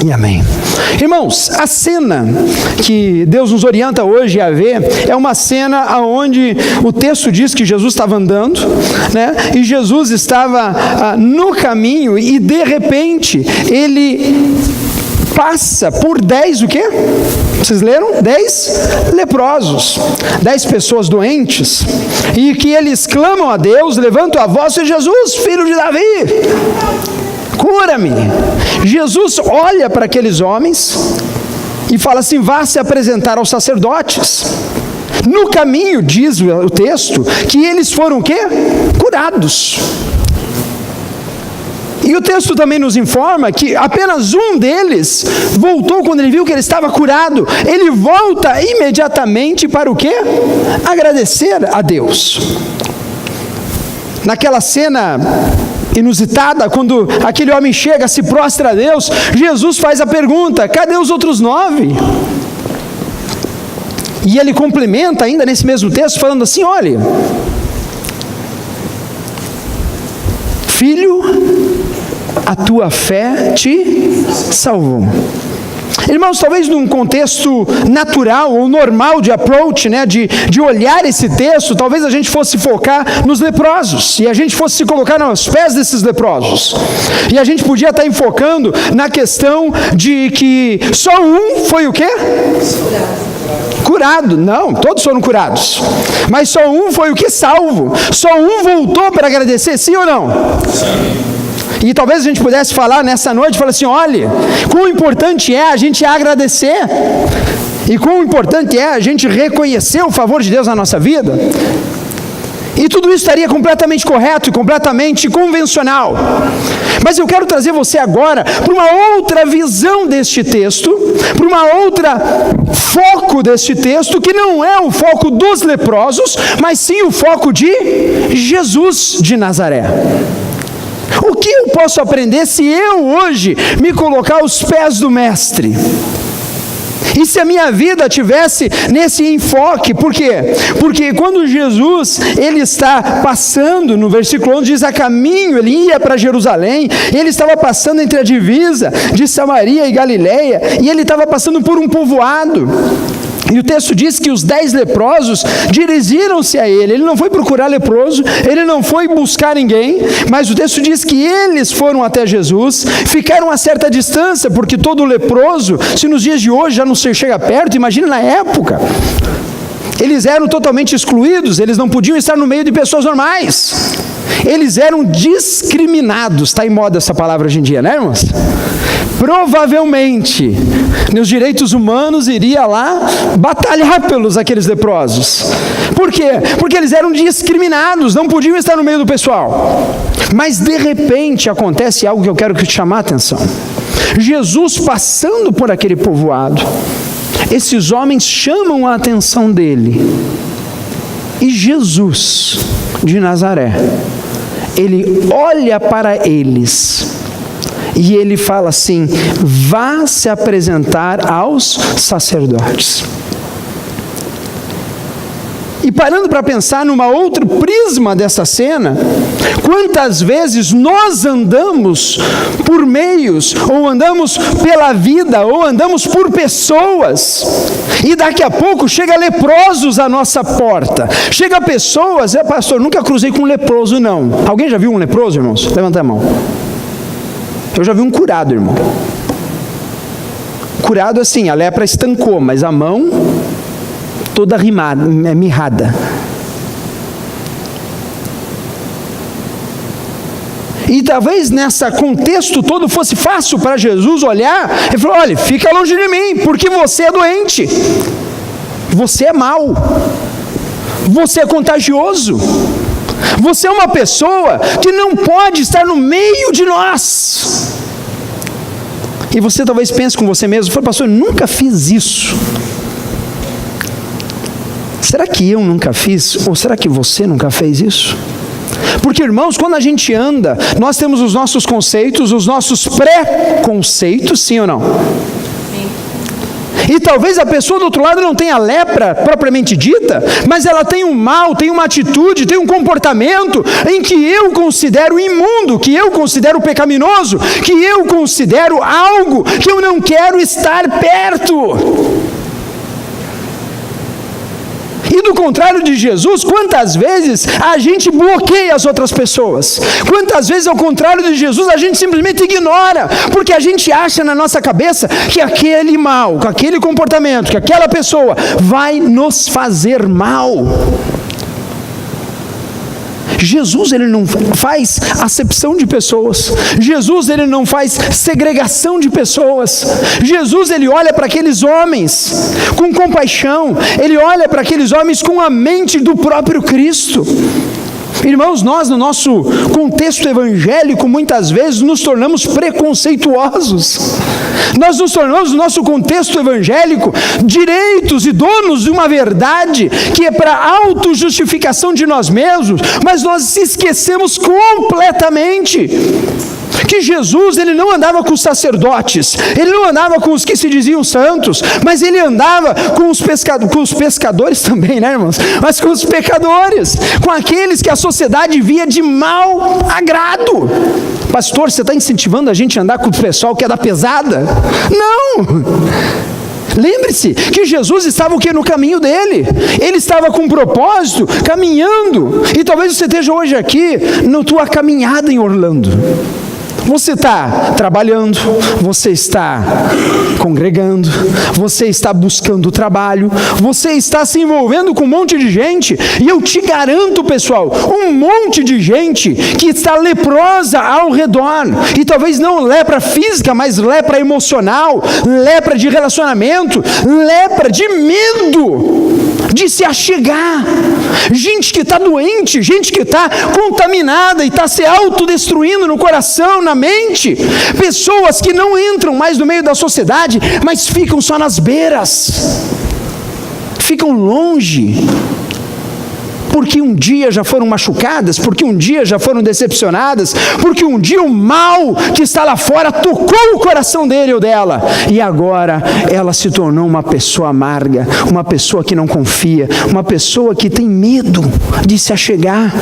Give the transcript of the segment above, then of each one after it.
e amém. Irmãos, a cena que Deus nos orienta hoje a ver é uma cena onde o texto diz que Jesus estava andando, né? E Jesus estava no caminho e de repente ele passa por 10 o quê? Vocês leram? 10 leprosos, 10 pessoas doentes, e que eles clamam a Deus, levantam a voz: Jesus, filho de Davi, cura-me. Jesus olha para aqueles homens e fala assim: vá se apresentar aos sacerdotes. No caminho, diz o texto, que eles foram o quê? Curados. E o texto também nos informa que apenas um deles voltou quando ele viu que ele estava curado. Ele volta imediatamente para o quê? Agradecer a Deus. Naquela cena inusitada, quando aquele homem chega, se prostra a Deus, Jesus faz a pergunta: cadê os outros 9? E ele complementa ainda nesse mesmo texto, falando assim: olha, filho, a tua fé te salvou. Irmãos, talvez num contexto natural ou normal de approach, né, de olhar esse texto, talvez a gente fosse focar nos leprosos, e a gente fosse se colocar aos pés desses leprosos, e a gente podia estar enfocando na questão de que só um foi o quê? Curado. Não, todos foram curados, mas só um foi o que? Salvo. Só um voltou para agradecer, sim ou não? Sim. E talvez a gente pudesse falar nessa noite, falar assim: olha, quão importante é a gente agradecer, e quão importante é a gente reconhecer o favor de Deus na nossa vida. E tudo isso estaria completamente correto e completamente convencional. Mas eu quero trazer você agora para uma outra visão deste texto, para uma outra foco deste texto, que não é o foco dos leprosos, mas sim o foco de Jesus de Nazaré. O que eu posso aprender se eu hoje me colocar aos pés do Mestre? E se a minha vida tivesse nesse enfoque? Por quê? Porque quando Jesus, ele está passando, no versículo 11 diz: a caminho, ele ia para Jerusalém, ele estava passando entre a divisa de Samaria e Galileia, e ele estava passando por um povoado. E o texto diz que os 10 leprosos dirigiram-se a ele. Ele não foi procurar leproso, ele não foi buscar ninguém, mas o texto diz que eles foram até Jesus, ficaram a certa distância, porque todo leproso, se nos dias de hoje já não se chega perto, imagine na época. Eles eram totalmente excluídos, eles não podiam estar no meio de pessoas normais. Eles eram discriminados. Está em moda essa palavra hoje em dia, né, irmãos? Provavelmente, nos direitos humanos, iria lá batalhar pelos aqueles leprosos. Por quê? Porque eles eram discriminados, não podiam estar no meio do pessoal. Mas de repente acontece algo que eu quero te chamar a atenção. Jesus passando por aquele povoado, esses homens chamam a atenção dele. E Jesus de Nazaré, ele olha para eles e ele fala assim: vá se apresentar aos sacerdotes. E parando para pensar numa outra prisma dessa cena, quantas vezes nós andamos por meios, ou andamos pela vida, ou andamos por pessoas, e daqui a pouco chega leprosos à nossa porta, chega pessoas: pastor, nunca cruzei com um leproso não. Alguém já viu um leproso, irmãos? Levanta a mão. Eu já vi um curado, irmão. Curado assim, a lepra estancou, mas a mão toda mirrada. E talvez nesse contexto todo fosse fácil para Jesus olhar e falar: olha, fica longe de mim, porque você é doente, você é mau, você é contagioso, você é uma pessoa que não pode estar no meio de nós. E você talvez pense com você mesmo: pastor, eu nunca fiz isso. Será que eu nunca fiz? Ou será que você nunca fez isso? Porque, irmãos, quando a gente anda, nós temos os nossos conceitos, os nossos pré-conceitos, sim ou não? Sim. E talvez a pessoa do outro lado não tenha lepra propriamente dita, mas ela tem um mal, tem uma atitude, tem um comportamento em que eu considero imundo, que eu considero pecaminoso, que eu considero algo que eu não quero estar perto. E do contrário de Jesus, quantas vezes a gente bloqueia as outras pessoas? Quantas vezes, ao contrário de Jesus, a gente simplesmente ignora, porque a gente acha na nossa cabeça que aquele mal, que aquele comportamento, que aquela pessoa vai nos fazer mal. Jesus, ele não faz acepção de pessoas. Jesus, ele não faz segregação de pessoas. Jesus, ele olha para aqueles homens com compaixão. Ele olha para aqueles homens com a mente do próprio Cristo. Irmãos, nós no nosso contexto evangélico, muitas vezes nos tornamos preconceituosos. Nós nos tornamos, no nosso contexto evangélico, direitos e donos de uma verdade que é para autojustificação de nós mesmos, mas nós esquecemos completamente que Jesus, ele não andava com os sacerdotes, ele não andava com os que se diziam santos, mas ele andava com os pescadores também, né, irmãos? Mas com os pecadores, com aqueles que a sociedade via de mau agrado. Pastor, você está incentivando a gente a andar com o pessoal que é da pesada? Não! Lembre-se que Jesus estava o que? No caminho dele. Ele estava com um propósito, caminhando. E talvez você esteja hoje aqui na tua caminhada em Orlando. Você está trabalhando, você está congregando, você está buscando trabalho, você está se envolvendo com um monte de gente, e eu te garanto, pessoal, um monte de gente que está leprosa ao redor, e talvez não lepra física, mas lepra emocional, lepra de relacionamento, lepra de medo de se achegar, gente que está doente, gente que está contaminada e está se autodestruindo no coração, na mente, pessoas que não entram mais no meio da sociedade, mas ficam só nas beiras, ficam longe, porque um dia já foram machucadas, porque um dia já foram decepcionadas, porque um dia o mal que está lá fora tocou o coração dele ou dela, e agora ela se tornou uma pessoa amarga, uma pessoa que não confia, uma pessoa que tem medo de se achegar.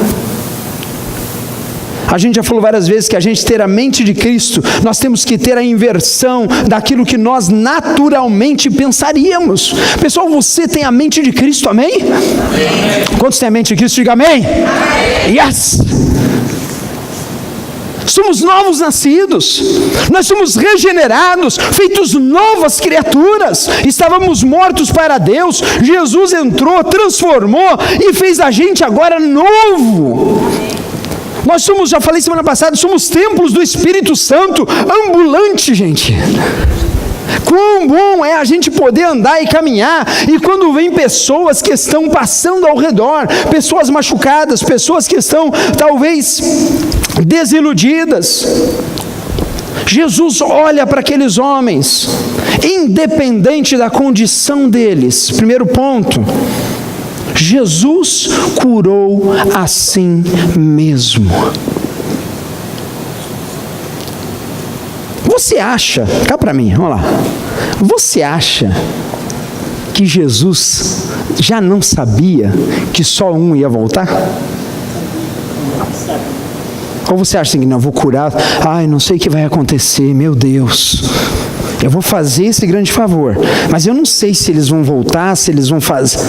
A gente já falou várias vezes que a gente ter a mente de Cristo, nós temos que ter a inversão daquilo que nós naturalmente pensaríamos. Pessoal, você tem a mente de Cristo, amém? Amém. Quantos têm a mente de Cristo? Diga amém. Amém. Yes! Somos novos nascidos, nós somos regenerados, feitos novas criaturas, estávamos mortos para Deus, Jesus entrou, transformou e fez a gente agora novo. Nós somos, já falei semana passada, somos templos do Espírito Santo, ambulante, gente. Quão bom é a gente poder andar e caminhar, e quando vem pessoas que estão passando ao redor, pessoas machucadas, pessoas que estão talvez desiludidas, Jesus olha para aqueles homens, independente da condição deles. Primeiro ponto, Jesus curou a si mesmo. Você acha, cá para mim, vamos lá. Você acha que Jesus já não sabia que só um ia voltar? Ou você acha assim, não, vou curar, ai, não sei o que vai acontecer, meu Deus, eu vou fazer esse grande favor, mas eu não sei se eles vão voltar, se eles vão fazer.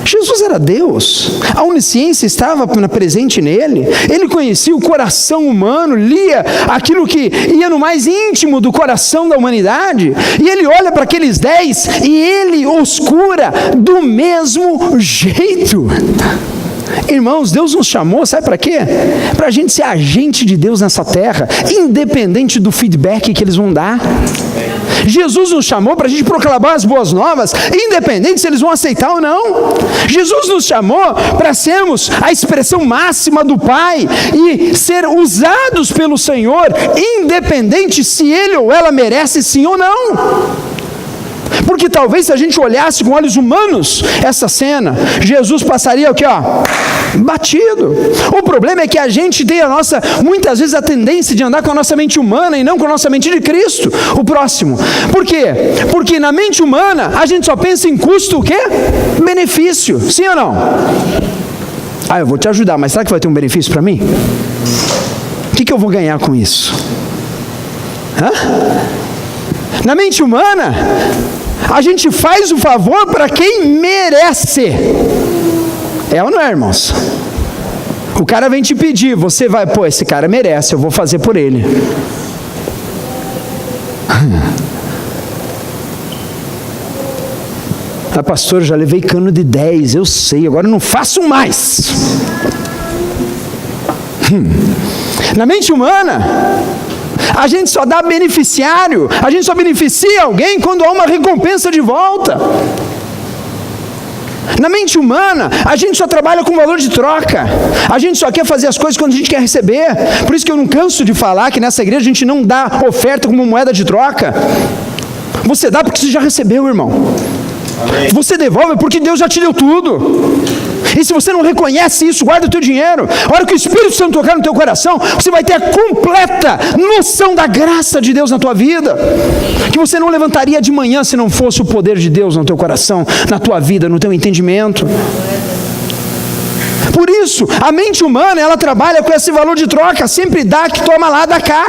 Jesus era Deus, a onisciência estava presente nele, ele conhecia o coração humano, lia aquilo que ia no mais íntimo do coração da humanidade, e ele olha para aqueles 10 e ele os cura do mesmo jeito. Irmãos, Deus nos chamou, sabe para quê? Para a gente ser agente de Deus nessa terra, independente do feedback que eles vão dar. Jesus nos chamou para a gente proclamar as boas novas, independente se eles vão aceitar ou não. Jesus nos chamou para sermos a expressão máxima do Pai e ser usados pelo Senhor, independente se ele ou ela merece sim ou não. Porque talvez se a gente olhasse com olhos humanos essa cena, Jesus passaria o quê? Batido. O problema é que a gente tem muitas vezes a tendência de andar com a nossa mente humana e não com a nossa mente de Cristo, o próximo. Por quê? Porque na mente humana a gente só pensa em custo o quê? Benefício. Sim ou não? Eu vou te ajudar, mas será que vai ter um benefício para mim? O que eu vou ganhar com isso? Na mente humana, a gente faz o favor para quem merece. É ou não é, irmãos? O cara vem te pedir, você vai, esse cara merece, eu vou fazer por ele. Pastor, já levei cano de 10, eu sei, agora eu não faço mais. Na mente humana, a gente só dá beneficiário, a gente só beneficia alguém quando há uma recompensa de volta. Na mente humana, a gente só trabalha com valor de troca. A gente só quer fazer as coisas quando a gente quer receber. Por isso que eu não canso de falar que nessa igreja a gente não dá oferta como moeda de troca. Você dá porque você já recebeu, irmão. Amém. Você devolve porque Deus já te deu tudo. E se você não reconhece isso, guarda o teu dinheiro. A hora que o Espírito Santo tocar no teu coração, você vai ter a completa noção da graça de Deus na tua vida, que você não levantaria de manhã se não fosse o poder de Deus no teu coração, na tua vida, no teu entendimento. Por isso, a mente humana, ela trabalha com esse valor de troca, sempre dá que toma lá, dá cá.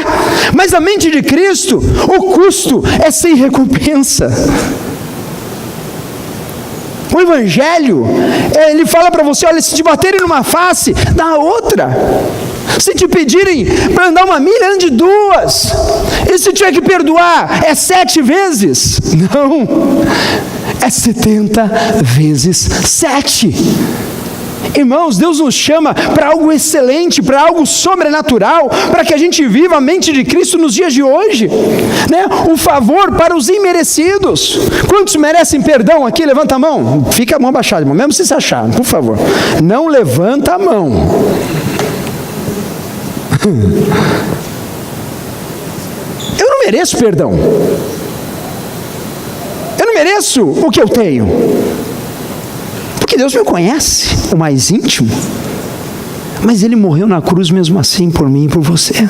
Mas a mente de Cristo, o custo é sem recompensa. O Evangelho, ele fala para você, olha, se te baterem numa face, dá a outra. Se te pedirem para andar 1 milha, ande 2. E se tiver que perdoar, é 7 vezes? Não, é 70 vezes 7. Irmãos, Deus nos chama para algo excelente, para algo sobrenatural, para que a gente viva a mente de Cristo nos dias de hoje, né? O favor para os imerecidos. Quantos merecem perdão aqui? Levanta a mão. Fica a mão abaixada, irmão, mesmo se você achar, por favor. Não levanta a mão. Eu não mereço perdão. Eu não mereço o que eu tenho. Porque Deus me conhece, o mais íntimo, mas Ele morreu na cruz mesmo assim, por mim e por você.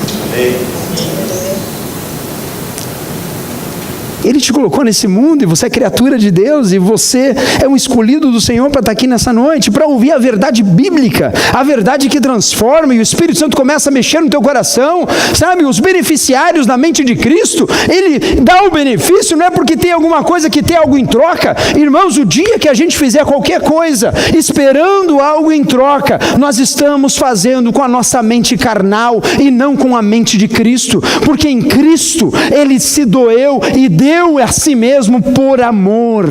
Ele te colocou nesse mundo, e você é criatura de Deus, e você é um escolhido do Senhor para estar aqui nessa noite, para ouvir a verdade bíblica, a verdade que transforma, e o Espírito Santo começa a mexer no teu coração, sabe? Os beneficiários na mente de Cristo, Ele dá o benefício, não é porque tem alguma coisa que tem algo em troca. Irmãos, o dia que a gente fizer qualquer coisa, esperando algo em troca, nós estamos fazendo com a nossa mente carnal, e não com a mente de Cristo, porque em Cristo, Ele se doeu, e deu a si mesmo por amor.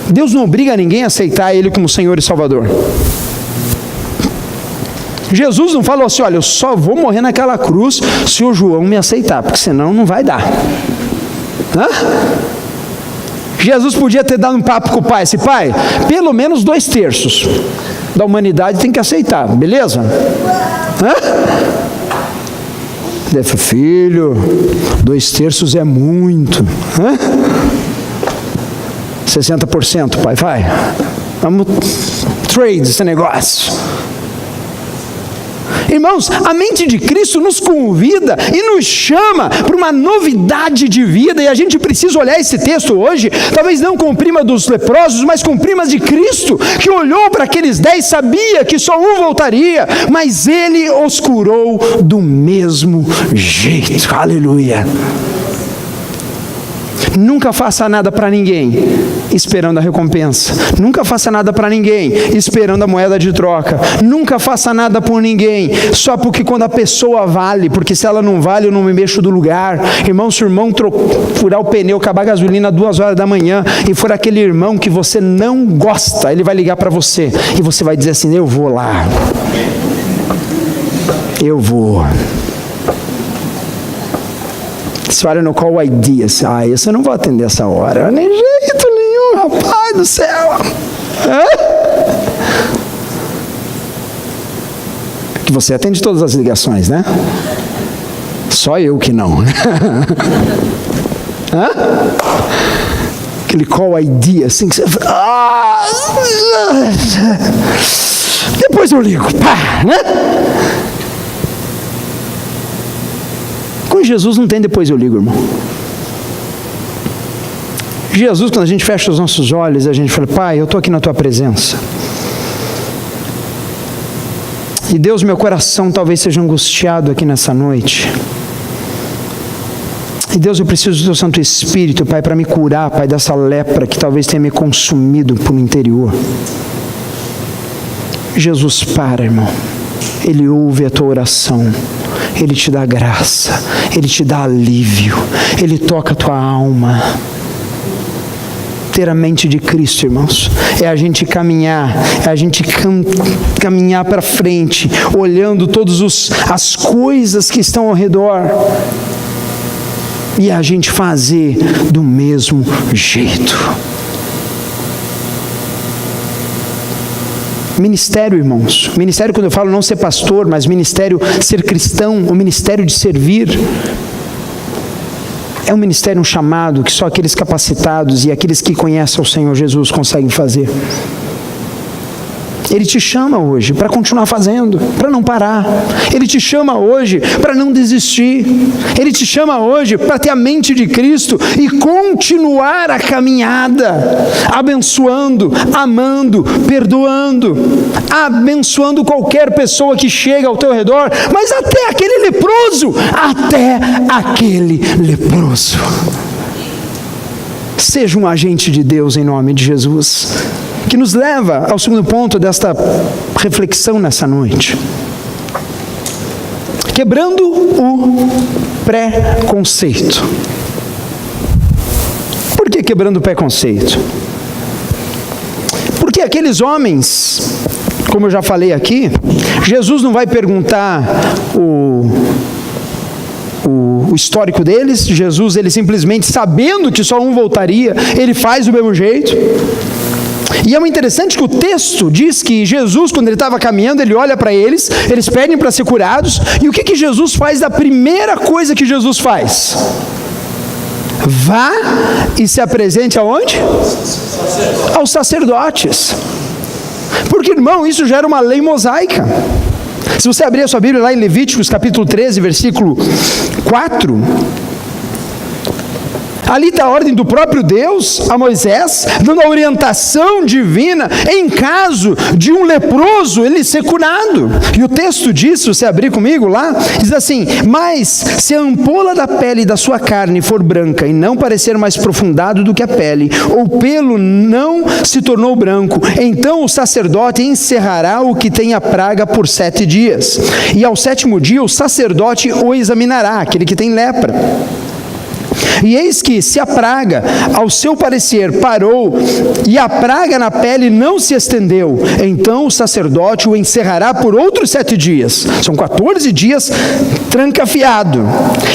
Deus não obriga ninguém a aceitar Ele como Senhor e Salvador. Jesus não falou assim, olha, eu só vou morrer naquela cruz se o João me aceitar, porque senão não vai dar. Jesus podia ter dado um papo com o Pai, esse Pai, pelo menos 2/3 da humanidade tem que aceitar, beleza? Filho, 2/3 é muito. 60%, pai, vai. Vamos trade esse negócio. Irmãos, a mente de Cristo nos convida e nos chama para uma novidade de vida, e a gente precisa olhar esse texto hoje, talvez não com prima dos leprosos, mas com primas de Cristo, que olhou para aqueles 10, sabia que só um voltaria, mas Ele os curou do mesmo jeito. Aleluia! Nunca faça nada para ninguém esperando a recompensa. Nunca faça nada para ninguém esperando a moeda de troca. Nunca faça nada por ninguém só porque quando a pessoa vale, porque se ela não vale eu não me mexo do lugar. Irmão, se o irmão furar o pneu, acabar a gasolina 2 horas da manhã e for aquele irmão que você não gosta, ele vai ligar para você e você vai dizer assim, eu vou lá. Eu vou. Se olha no call ID, assim, esse eu não vou atender essa hora. Nem jeito nenhum, rapaz do céu. Que você atende todas as ligações, né? Só eu que não. Aquele call ID, assim, que você fala, depois eu ligo, pá, né? Com Jesus não tem depois eu ligo, irmão. Jesus, quando a gente fecha os nossos olhos, a gente fala, Pai, eu estou aqui na Tua presença. E Deus, meu coração talvez seja angustiado aqui nessa noite. E Deus, eu preciso do Teu Santo Espírito, Pai, para me curar, Pai, dessa lepra que talvez tenha me consumido por interior. Jesus, para, irmão. Ele ouve a tua oração. Ele te dá graça. Ele te dá alívio. Ele toca a tua alma. Ter a mente de Cristo, irmãos, é a gente caminhar, é a gente caminhar para frente, olhando todas as coisas que estão ao redor, e a gente fazer do mesmo jeito. Ministério, irmãos, ministério, quando eu falo não ser pastor, mas ministério ser cristão, o ministério de servir, é um ministério, um chamado que só aqueles capacitados e aqueles que conhecem o Senhor Jesus conseguem fazer. Ele te chama hoje para continuar fazendo, para não parar. Ele te chama hoje para não desistir. Ele te chama hoje para ter a mente de Cristo e continuar a caminhada, abençoando, amando, perdoando, abençoando qualquer pessoa que chega ao teu redor, mas até aquele leproso, Seja um agente de Deus em nome de Jesus. Que nos leva ao segundo ponto desta reflexão nessa noite. Quebrando o preconceito. Por que quebrando o preconceito? Porque aqueles homens, como eu já falei aqui, Jesus não vai perguntar o histórico deles. Jesus, ele simplesmente, sabendo que só um voltaria, ele faz do mesmo jeito. E é muito interessante que o texto diz que Jesus, quando ele estava caminhando, ele olha para eles pedem para ser curados, e o que Jesus faz? Da primeira coisa que Jesus faz: vá e se apresente aonde? Aos sacerdotes. Porque, irmão, isso já era uma lei mosaica. Se você abrir a sua Bíblia lá em Levíticos capítulo 13, versículo 4, ali está a ordem do próprio Deus a Moisés, dando a orientação divina em caso de um leproso ele ser curado. E o texto diz, se você abrir comigo lá, diz assim: mas se a ampola da pele da sua carne for branca e não parecer mais profundado do que a pele, ou o pelo não se tornou branco, então o sacerdote encerrará o que tem a praga por 7 dias. E ao 7º dia o sacerdote o examinará, aquele que tem lepra. E eis que, se a praga, ao seu parecer, parou, e a praga na pele não se estendeu, então o sacerdote o encerrará por outros 7 dias. São 14 dias trancafiado.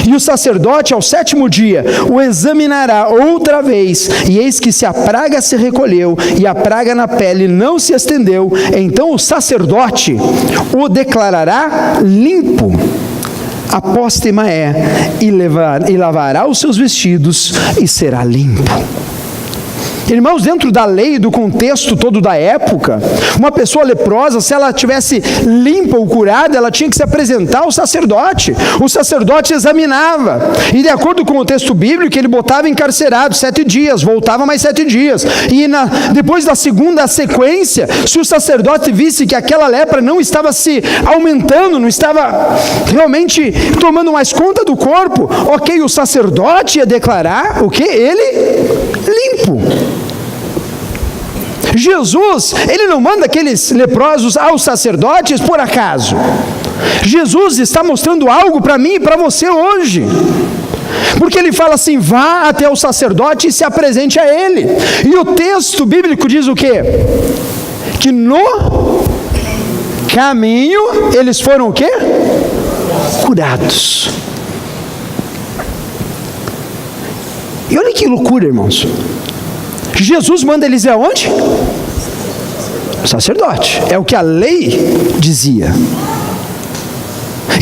E o sacerdote, ao 7º dia, o examinará outra vez. E eis que, se a praga se recolheu, e a praga na pele não se estendeu, então o sacerdote o declarará limpo. Apóstema e lavará os seus vestidos e será limpo. Irmãos, dentro da lei, do contexto todo da época, uma pessoa leprosa, se ela tivesse limpa ou curada, ela tinha que se apresentar ao sacerdote. O sacerdote examinava, e de acordo com o texto bíblico, ele botava encarcerado 7 dias, voltava mais 7 dias, e depois da segunda sequência, se o sacerdote visse que aquela lepra não estava se aumentando, não estava realmente tomando mais conta do corpo, ok, o sacerdote ia declarar o que? Ele limpo. Jesus, ele não manda aqueles leprosos aos sacerdotes por acaso. Jesus está mostrando algo para mim e para você hoje. Porque ele fala assim: vá até o sacerdote e se apresente a ele. E o texto bíblico diz o quê? Que no caminho eles foram o quê? Curados. E olha que loucura, irmãos. Jesus manda eles ir aonde? O sacerdote. É o que a lei dizia.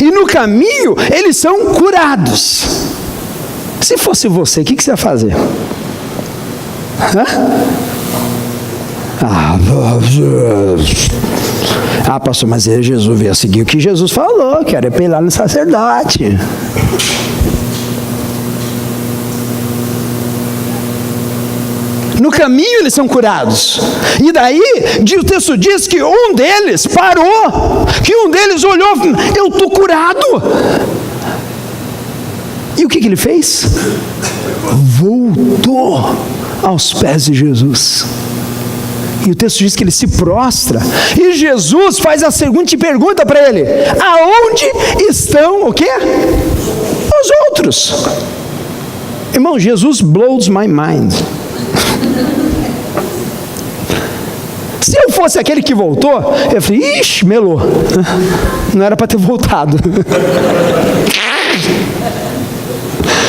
E no caminho eles são curados. Se fosse você, o que você ia fazer? Pastor, mas Jesus veio seguir o que Jesus falou, que era ir lá no sacerdote. No caminho eles são curados. E daí, o texto diz que um deles parou, que um deles olhou, eu estou curado. E o que ele fez? Voltou aos pés de Jesus. E o texto diz que ele se prostra. E Jesus faz a seguinte pergunta para ele: aonde estão o quê? Os outros. Irmão, Jesus blows my mind. Se eu fosse aquele que voltou, eu falei, ixi, melou. Não era para ter voltado.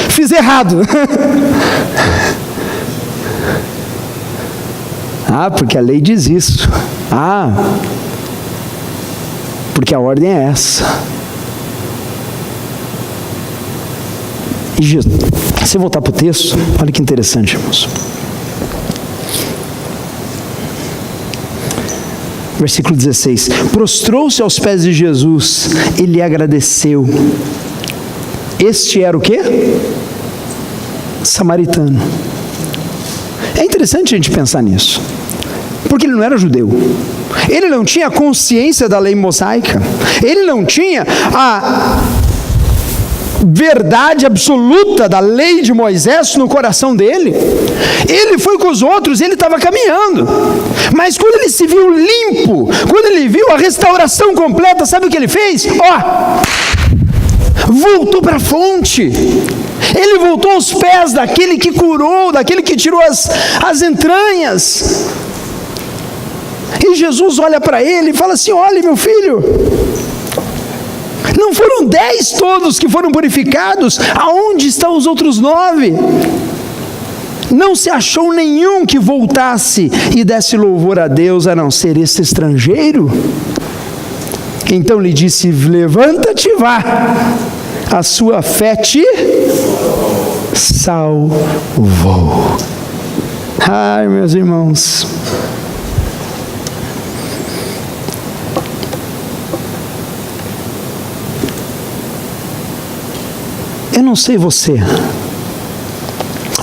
Fiz errado. Porque a lei diz isso. Porque a ordem é essa. E Jesus, se voltar para o texto, olha que interessante, irmãos. Versículo 16. Prostrou-se aos pés de Jesus, ele agradeceu. Este era o quê? Samaritano. É interessante a gente pensar nisso, porque ele não era judeu, ele não tinha consciência da lei mosaica, ele não tinha a verdade absoluta da lei de Moisés no coração dele. Ele foi com os outros, ele estava caminhando, mas quando ele se viu limpo, quando ele viu a restauração completa, sabe o que ele fez? Voltou para a fonte. Ele voltou aos pés daquele que curou, daquele que tirou as entranhas. E Jesus olha para ele e fala assim: olha, meu filho, não foram 10 todos que foram purificados? Aonde estão os outros 9? Não se achou nenhum que voltasse e desse louvor a Deus, a não ser este estrangeiro? Então lhe disse: levanta-te e vá, a sua fé te salvou. Ai, meus irmãos, eu não sei você,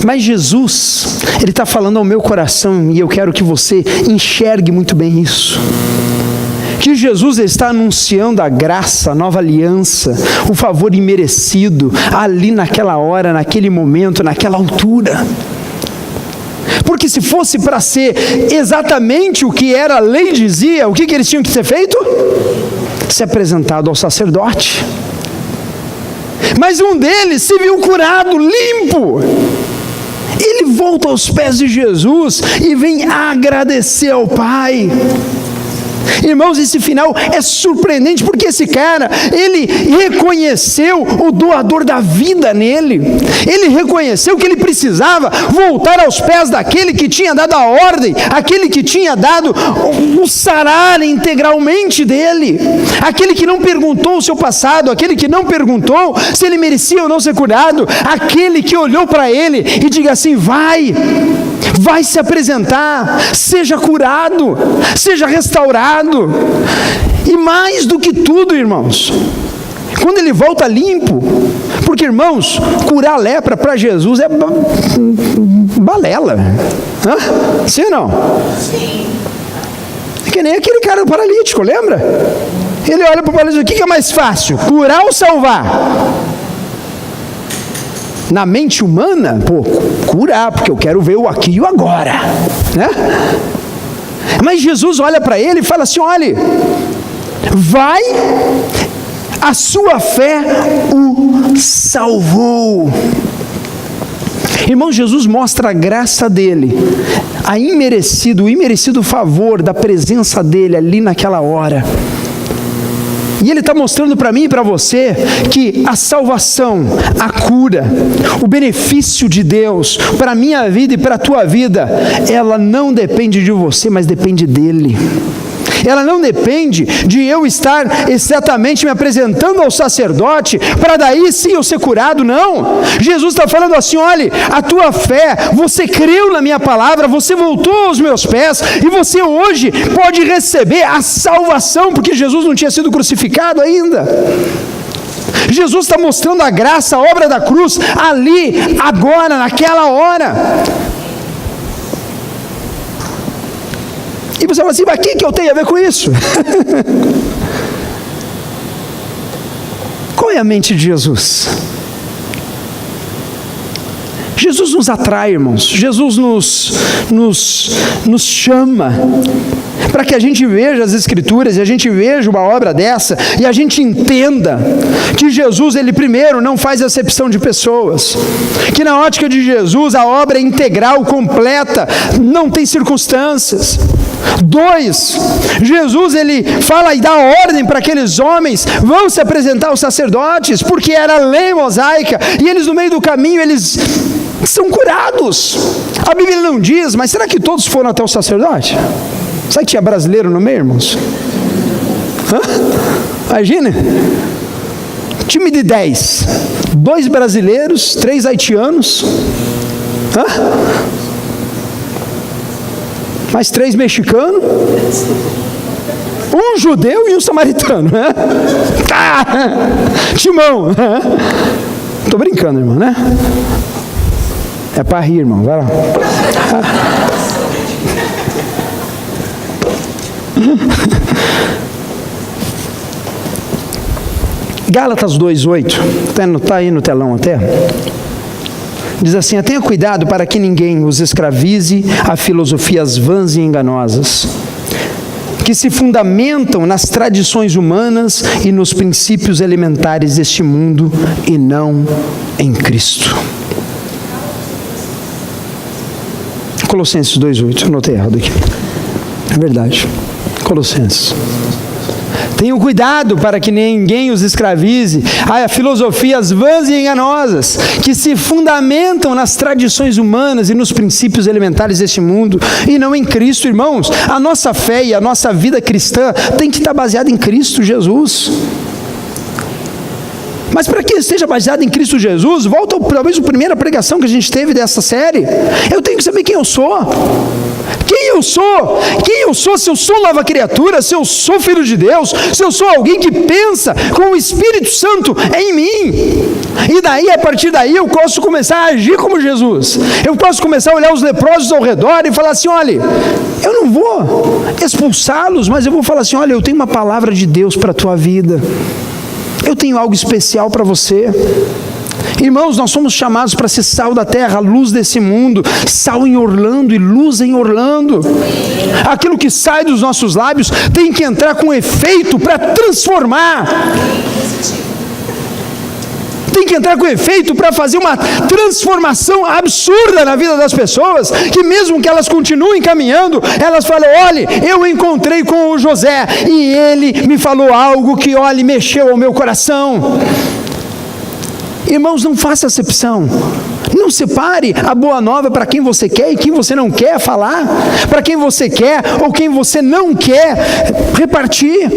mas Jesus, Ele está falando ao meu coração, e eu quero que você enxergue muito bem isso, que Jesus está anunciando a graça, a nova aliança, o favor imerecido, ali naquela hora, naquele momento, naquela altura. Porque se fosse para ser exatamente o que era a lei dizia, o que eles tinham que ser feito? Se apresentado ao sacerdote. Mas um deles se viu curado, limpo. Ele volta aos pés de Jesus e vem agradecer ao Pai. Irmãos, esse final é surpreendente, porque esse cara, ele reconheceu o doador da vida nele, ele reconheceu que ele precisava voltar aos pés daquele que tinha dado a ordem, aquele que tinha dado o sarar integralmente dele, aquele que não perguntou o seu passado, aquele que não perguntou se ele merecia ou não ser curado, aquele que olhou para ele e diga assim: vai se apresentar, seja curado, seja restaurado. E mais do que tudo, irmãos, quando ele volta limpo, porque, irmãos, curar a lepra para Jesus é balela. Sim ou não? Sim. É que nem aquele cara paralítico, lembra? Ele olha para o paralítico: o que é mais fácil, curar ou salvar? Na mente humana, curar, porque eu quero ver o aqui e o agora, né? Mas Jesus olha para ele e fala assim: olha, vai, a sua fé o salvou. Irmão, Jesus mostra a graça dele, o imerecido favor da presença dele ali naquela hora. E ele está mostrando para mim e para você que a salvação, a cura, o benefício de Deus para a minha vida e para a tua vida, ela não depende de você, mas depende dele. ela não depende de eu estar exatamente me apresentando ao sacerdote para daí sim eu ser curado, não. Jesus está falando assim: olha, a tua fé, você creu na minha palavra, você voltou aos meus pés, e você hoje pode receber a salvação, porque Jesus não tinha sido crucificado ainda. Jesus está mostrando a graça, a obra da cruz, ali, agora, naquela hora. E você fala assim: mas o que eu tenho a ver com isso? Qual é a mente de Jesus? Jesus nos atrai, irmãos. Jesus nos chama para que a gente veja as Escrituras, e a gente veja uma obra dessa, e a gente entenda que Jesus, ele primeiro não faz acepção de pessoas, que na ótica de Jesus a obra é integral, completa, não tem circunstâncias. 2, Jesus ele fala e dá ordem para aqueles homens, vão se apresentar aos sacerdotes, porque era a lei mosaica, e eles no meio do caminho, eles são curados. A Bíblia não diz, mas será que todos foram até o sacerdote? Será que tinha brasileiro no meio, irmãos? Imagina, time de 10, 2 brasileiros, 3 haitianos, mais 3 mexicanos, um judeu e um samaritano, né? Timão, tô brincando, irmão, né? É para rir, irmão, vai lá. Gálatas 2:8, está aí no telão até. Diz assim: tenha cuidado para que ninguém os escravize a filosofias vãs e enganosas, que se fundamentam nas tradições humanas e nos princípios elementares deste mundo, e não em Cristo. Colossenses 2:8, anotei errado aqui. É verdade. Colossenses. Tenham cuidado para que ninguém os escravize a filosofias vãs e enganosas, que se fundamentam nas tradições humanas e nos princípios elementares deste mundo, e não em Cristo, irmãos. A nossa fé e a nossa vida cristã tem que estar baseada em Cristo Jesus. Mas para que esteja baseado em Cristo Jesus, volta talvez a primeira pregação que a gente teve dessa série. Eu tenho que saber quem eu sou. Quem eu sou? Quem eu sou? Se eu sou nova criatura, se eu sou filho de Deus, se eu sou alguém que pensa com o Espírito Santo em mim. E daí, a partir daí, eu posso começar a agir como Jesus. Eu posso começar a olhar os leprosos ao redor e falar assim: olha, eu não vou expulsá-los, mas eu vou falar assim: olha, eu tenho uma palavra de Deus para a tua vida. Eu tenho algo especial para você. Irmãos, nós somos chamados para ser sal da terra, luz desse mundo, sal em Orlando e luz em Orlando. Aquilo que sai dos nossos lábios tem que entrar com efeito para transformar. Tem que entrar com efeito para fazer uma transformação absurda na vida das pessoas, que mesmo que elas continuem caminhando, elas falam: olha, eu encontrei com o José, e ele me falou algo que, olha, mexeu ao meu coração. Irmãos, não faça acepção. Não separe a boa nova para quem você quer e quem você não quer falar, para quem você quer ou quem você não quer repartir.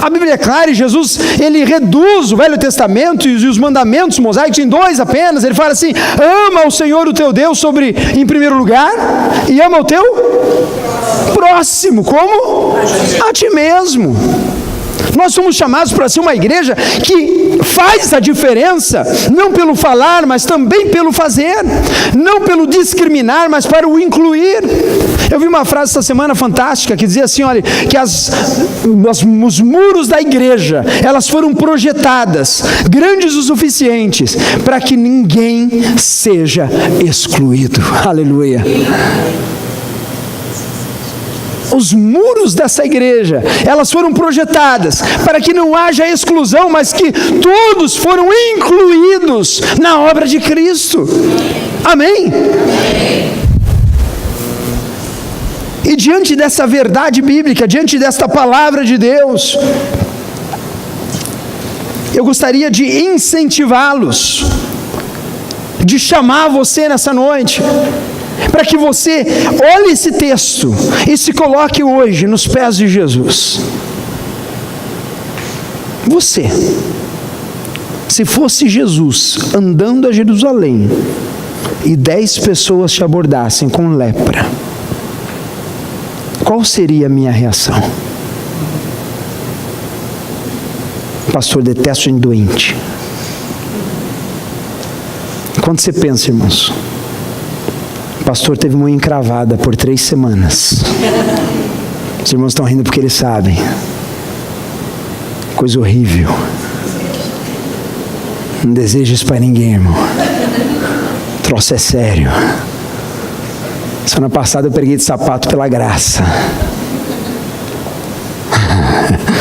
A Bíblia é clara, e Jesus, ele reduz o Velho Testamento e os mandamentos mosaicos em 2 apenas. Ele fala assim: ama o Senhor o teu Deus em primeiro lugar, e ama o teu próximo como a ti mesmo. Nós somos chamados para ser uma igreja que faz a diferença, não pelo falar, mas também pelo fazer, não pelo discriminar, mas para o incluir. Eu vi uma frase essa semana fantástica, que dizia assim: olha, que os muros da igreja, elas foram projetadas, grandes o suficientes, para que ninguém seja excluído. Aleluia. Os muros dessa igreja, elas foram projetadas para que não haja exclusão, mas que todos foram incluídos na obra de Cristo. Amém? E diante dessa verdade bíblica, diante desta palavra de Deus, eu gostaria de incentivá-los, de chamar você nessa noite para que você olhe esse texto e se coloque hoje nos pés de Jesus. Você, se fosse Jesus andando a Jerusalém e 10 pessoas te abordassem com lepra, qual seria a minha reação? Pastor, detesto gente doente. Quando você pensa, irmãos, o pastor teve uma unha encravada por 3 semanas. Os irmãos estão rindo porque eles sabem. Coisa horrível. Não desejo isso para ninguém, irmão. O troço é sério. Semana passada eu preguei de sapato pela graça.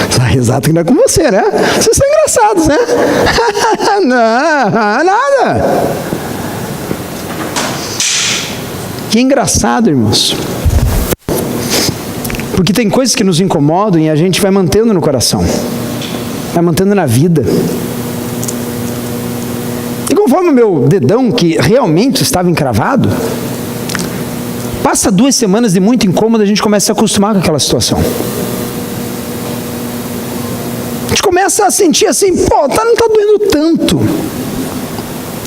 Essa risada que não é com você, né? Vocês são engraçados, né? Não, nada. Que engraçado, irmãos. Porque tem coisas que nos incomodam e a gente vai mantendo no coração. Vai mantendo na vida. E conforme o meu dedão, que realmente estava encravado, passa 2 semanas de muito incômodo, a gente começa a se acostumar com aquela situação. A gente começa a sentir assim, pô, não está doendo tanto.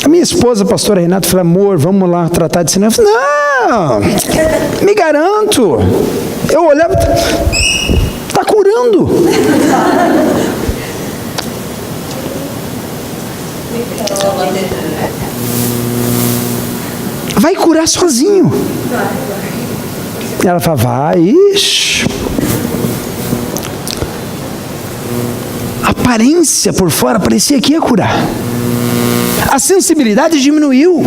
A minha esposa, a pastora Renata, falou, amor, vamos lá tratar disso. Eu falei, não, me garanto. Eu olhava, está curando. Vai curar sozinho. Ela fala, vai, ixi. A aparência por fora parecia que ia curar. A sensibilidade diminuiu.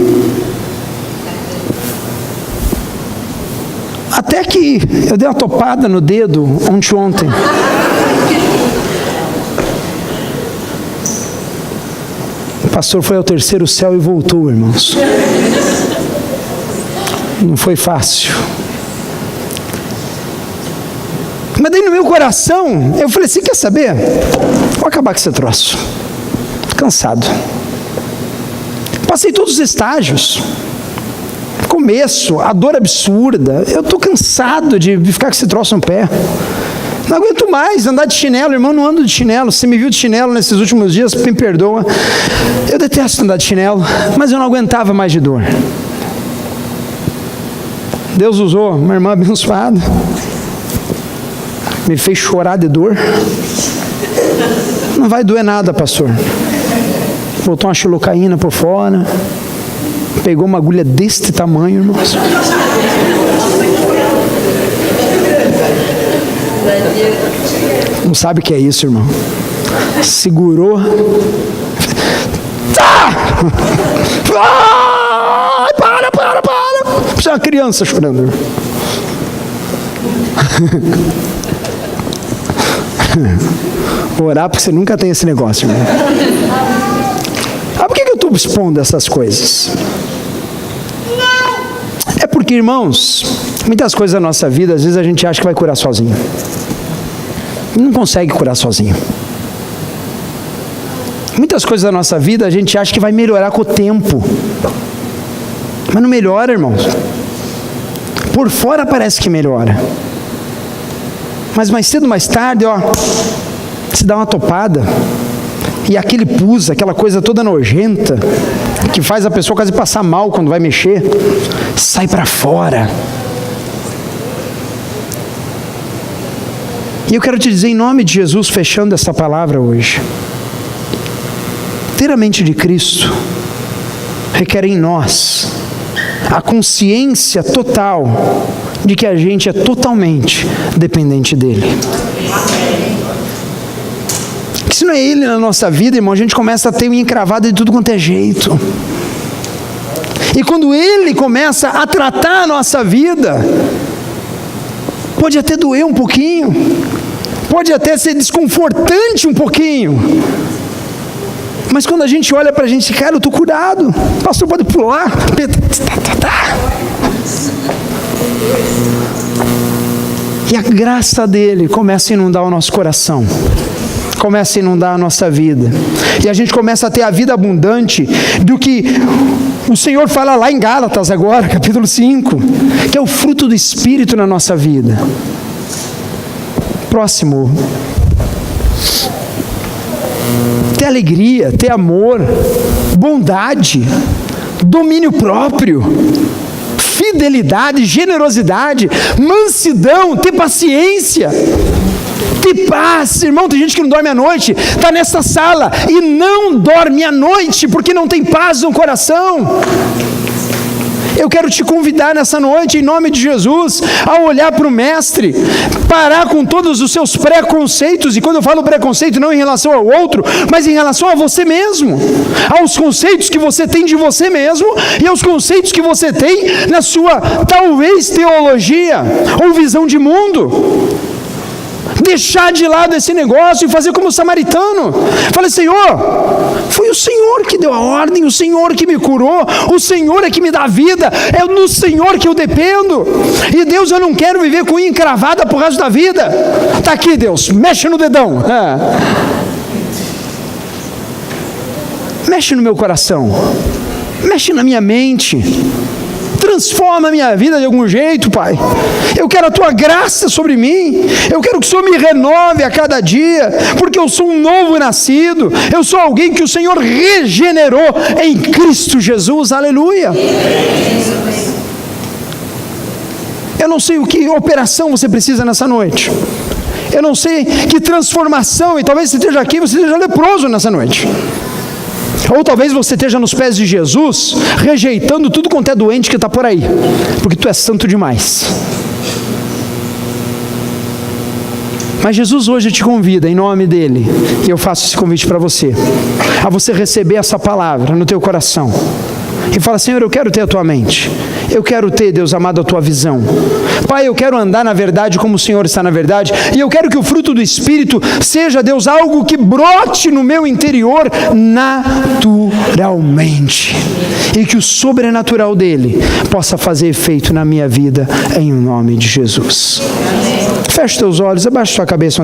Até que eu dei uma topada no dedo ontem. O pastor foi ao 3º céu e voltou, irmãos. Não foi fácil. Mas daí no meu coração, eu falei assim, quer saber? Vou acabar com esse troço. Cansado. Passei todos os estágios. Começo, a dor absurda. Eu estou cansado de ficar com esse troço no pé. Não aguento mais andar de chinelo, irmão, não ando de chinelo. Você me viu de chinelo nesses últimos dias, me perdoa. Eu detesto andar de chinelo, mas eu não aguentava mais de dor. Deus usou uma irmã abençoada, me fez chorar de dor. Não vai doer nada, pastor. Botou uma xilocaína por fora, pegou uma agulha deste tamanho, irmãos. Não sabe o que é isso, irmão. Segurou. Tá! Ai, para! Você é uma criança chorando. Vou orar porque você nunca tem esse negócio, irmão. Por que eu estou expondo essas coisas? É porque, irmãos, muitas coisas da nossa vida, às vezes a gente acha que vai curar sozinho. Não consegue curar sozinho. Muitas coisas da nossa vida a gente acha que vai melhorar com o tempo. Mas não melhora, irmãos. Por fora parece que melhora. Mas mais cedo ou mais tarde, se dá uma topada. E aquele pus, aquela coisa toda nojenta, que faz a pessoa quase passar mal quando vai mexer, sai para fora. E eu quero te dizer em nome de Jesus, fechando essa palavra hoje, ter a mente de Cristo requer em nós a consciência total de que a gente é totalmente dependente dele. Que se não é ele na nossa vida, irmão, a gente começa a ter unha encravada de tudo quanto é jeito. E quando ele começa a tratar a nossa vida, pode até doer um pouquinho, pode até ser desconfortante um pouquinho, mas quando a gente olha para a gente, cara, eu estou curado, o pastor pode pular, e a graça dele começa a inundar o nosso coração, começa a inundar a nossa vida, e a gente começa a ter a vida abundante do que O Senhor fala lá em Gálatas agora, capítulo 5, que é o fruto do Espírito na nossa vida. Próximo. Ter alegria, ter amor, bondade, domínio próprio, fidelidade, generosidade, mansidão, ter paciência, ter paz. Irmão, tem gente que não dorme à noite, está nessa sala e não dorme à noite porque não tem paz no coração. Eu quero te convidar nessa noite, em nome de Jesus, a olhar para o Mestre, parar com todos os seus preconceitos, e quando eu falo preconceito, não em relação ao outro, mas em relação a você mesmo, aos conceitos que você tem de você mesmo, e aos conceitos que você tem na sua, talvez, teologia, ou visão de mundo. Deixar de lado esse negócio e fazer como o samaritano. Falei, Senhor, foi o Senhor que deu a ordem, o Senhor que me curou, o Senhor é que me dá vida, é no Senhor que eu dependo. E Deus, eu não quero viver com unha encravada pro resto da vida. Está aqui, Deus, mexe no dedão. Mexe no meu coração, mexe na minha mente, transforma a minha vida de algum jeito, Pai. Eu quero a Tua graça sobre mim. Eu quero que o Senhor me renove a cada dia, porque eu sou um novo nascido. Eu sou alguém que o Senhor regenerou em Cristo Jesus. Aleluia. Eu não sei o que operação você precisa nessa noite. Eu não sei que transformação, e talvez você esteja aqui, você esteja leproso nessa noite. Ou talvez você esteja nos pés de Jesus, rejeitando tudo quanto é doente que está por aí, porque tu és santo demais. Mas Jesus hoje te convida, em nome dEle, e eu faço esse convite para você, a você receber essa palavra no teu coração, e fala, Senhor, eu quero ter a Tua mente, eu quero ter, Deus amado, a Tua visão. Pai, eu quero andar na verdade como o Senhor está na verdade, e eu quero que o fruto do Espírito seja, Deus, algo que brote no meu interior naturalmente, e que o sobrenatural dEle possa fazer efeito na minha vida, em nome de Jesus. Feche teus olhos, abaixa tua cabeça.